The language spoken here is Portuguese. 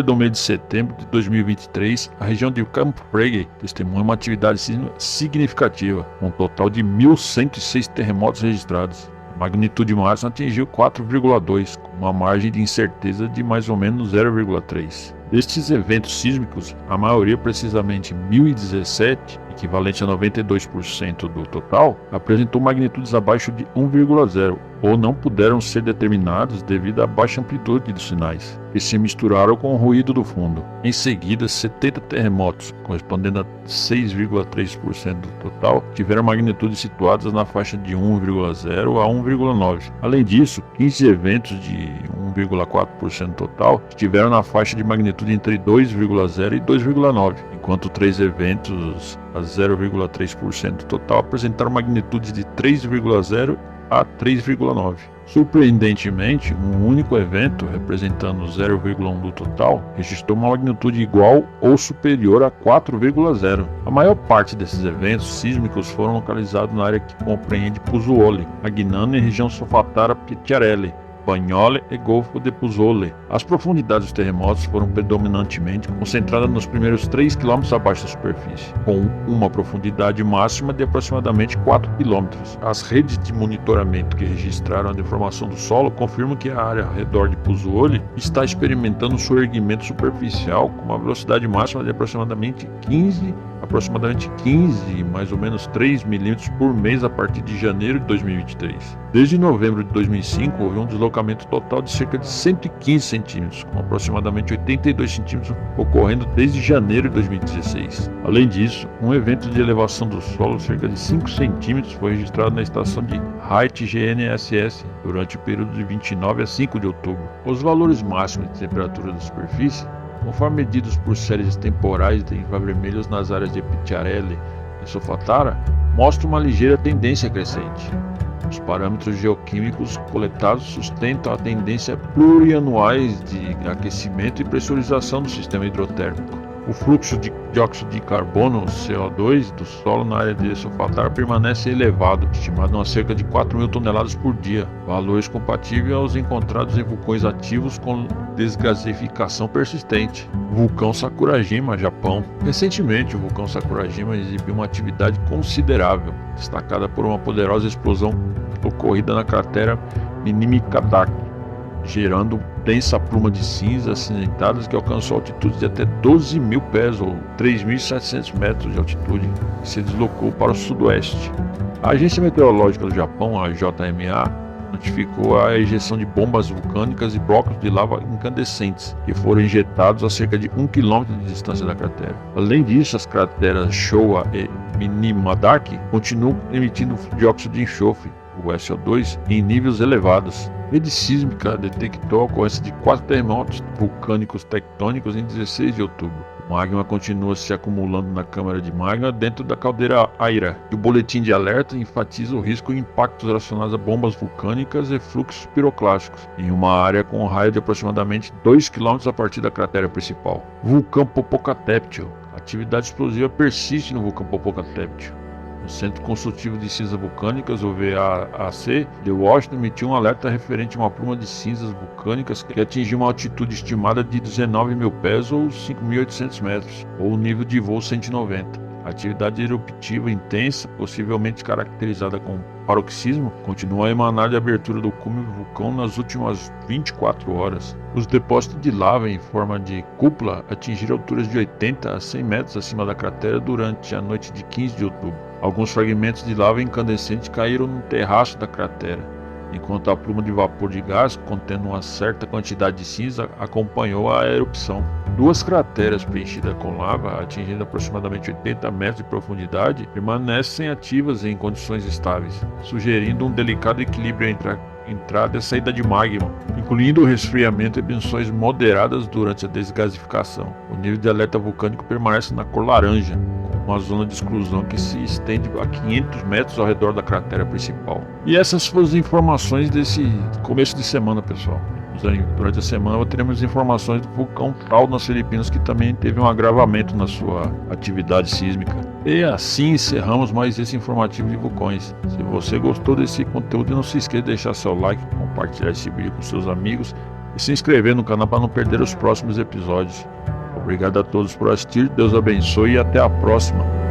do mês de setembro de 2023, a região de Camp Frege testemunha uma atividade sísmica significativa, com um total de 1.106 terremotos registrados. A magnitude máxima atingiu 4,2, com uma margem de incerteza de mais ou menos 0,3. Destes eventos sísmicos, a maioria, precisamente 1.017, equivalente a 92% do total, apresentou magnitudes abaixo de 1,0 ou não puderam ser determinados devido à baixa amplitude dos sinais, que se misturaram com o ruído do fundo. Em seguida, 70 terremotos, correspondendo a 6,3% do total, tiveram magnitudes situadas na faixa de 1,0 a 1,9. Além disso, 15 eventos de 1,4% total estiveram na faixa de magnitude entre 2,0 e 2,9, enquanto 3 eventos a 0,3% total apresentaram magnitudes de 3,0 a 3,9. Surpreendentemente, um único evento, representando 0,1 do total, registrou uma magnitude igual ou superior a 4,0. A maior parte desses eventos sísmicos foram localizados na área que compreende Pozzuoli, Magnano e região Solfatara-Picciarelli, Bagnoli e Golfo de Pozzuoli. As profundidades dos terremotos foram predominantemente concentradas nos primeiros 3 km abaixo da superfície, com uma profundidade máxima de aproximadamente 4 km. As redes de monitoramento que registraram a deformação do solo confirmam que a área ao redor de Pozzuoli está experimentando surgimento superficial com uma velocidade máxima de aproximadamente 15, mais ou menos 3 milímetros por mês a partir de janeiro de 2023. Desde novembro de 2005, houve um deslocamento total de cerca de 115 centímetros, com aproximadamente 82 centímetros ocorrendo desde janeiro de 2016. Além disso, um evento de elevação do solo cerca de 5 centímetros foi registrado na estação de Height GNSS durante o período de 29 a 5 de outubro. Os valores máximos de temperatura da superfície, conforme medidos por séries temporais de infravermelhos nas áreas de Picciarelli e Solfatara, mostram uma ligeira tendência crescente. Os parâmetros geoquímicos coletados sustentam a tendência plurianuais de aquecimento e pressurização do sistema hidrotérmico. O fluxo de dióxido de carbono, CO2, do solo na área de Solfatara permanece elevado, estimado a cerca de 4.000 toneladas por dia, valores compatíveis aos encontrados em vulcões ativos com desgasificação persistente. Vulcão Sakurajima, Japão. Recentemente, o vulcão Sakurajima exibiu uma atividade considerável, destacada por uma poderosa explosão ocorrida na cratera Minamikadaki, gerando densa pluma de cinzas acinzentadas que alcançou altitude de até 12.000 pés ou 3.700 metros de altitude e se deslocou para o sudoeste. A Agência Meteorológica do Japão, a JMA, notificou a ejeção de bombas vulcânicas e blocos de lava incandescentes que foram injetados a cerca de 1 km de distância da cratera. Além disso, as crateras Showa e Minamikadaki continuam emitindo dióxido de enxofre, o SO2, em níveis elevados. A rede sísmica detectou a ocorrência de 4 terremotos vulcânicos tectônicos em 16 de outubro. O magma continua se acumulando na câmara de magma dentro da caldeira Aira, e o boletim de alerta enfatiza o risco de impactos relacionados a bombas vulcânicas e fluxos piroclásticos, em uma área com um raio de aproximadamente 2 km a partir da cratera principal. Vulcão Popocatépetl. A atividade explosiva persiste no vulcão Popocatépetl. O Centro Consultivo de Cinzas Vulcânicas, o VAAC, de Washington, emitiu um alerta referente a uma pluma de cinzas vulcânicas que atingiu uma altitude estimada de 19.000 pés ou 5.800 metros, ou o nível de voo 190. A atividade eruptiva intensa, possivelmente caracterizada como paroxismo, continua a emanar de abertura do cume do vulcão nas últimas 24 horas. Os depósitos de lava em forma de cúpula atingiram alturas de 80 a 100 metros acima da cratera durante a noite de 15 de outubro. Alguns fragmentos de lava incandescente caíram no terraço da cratera, enquanto a pluma de vapor de gás, contendo uma certa quantidade de cinza, acompanhou a erupção. 2 crateras preenchidas com lava, atingindo aproximadamente 80 metros de profundidade, permanecem ativas em condições estáveis, sugerindo um delicado equilíbrio entre a entrada e saída de magma, incluindo o resfriamento e emissões moderadas durante a desgasificação. O nível de alerta vulcânico permanece na cor laranja, com uma zona de exclusão que se estende a 500 metros ao redor da cratera principal. E essas foram as informações desse começo de semana, pessoal. Durante a semana teremos informações do vulcão Taal nas Filipinas, que também teve um agravamento na sua atividade sísmica. E assim encerramos mais esse informativo de vulcões. Se você gostou desse conteúdo, não se esqueça de deixar seu like, compartilhar esse vídeo com seus amigos e se inscrever no canal para não perder os próximos episódios. Obrigado a todos por assistir, Deus abençoe e até a próxima.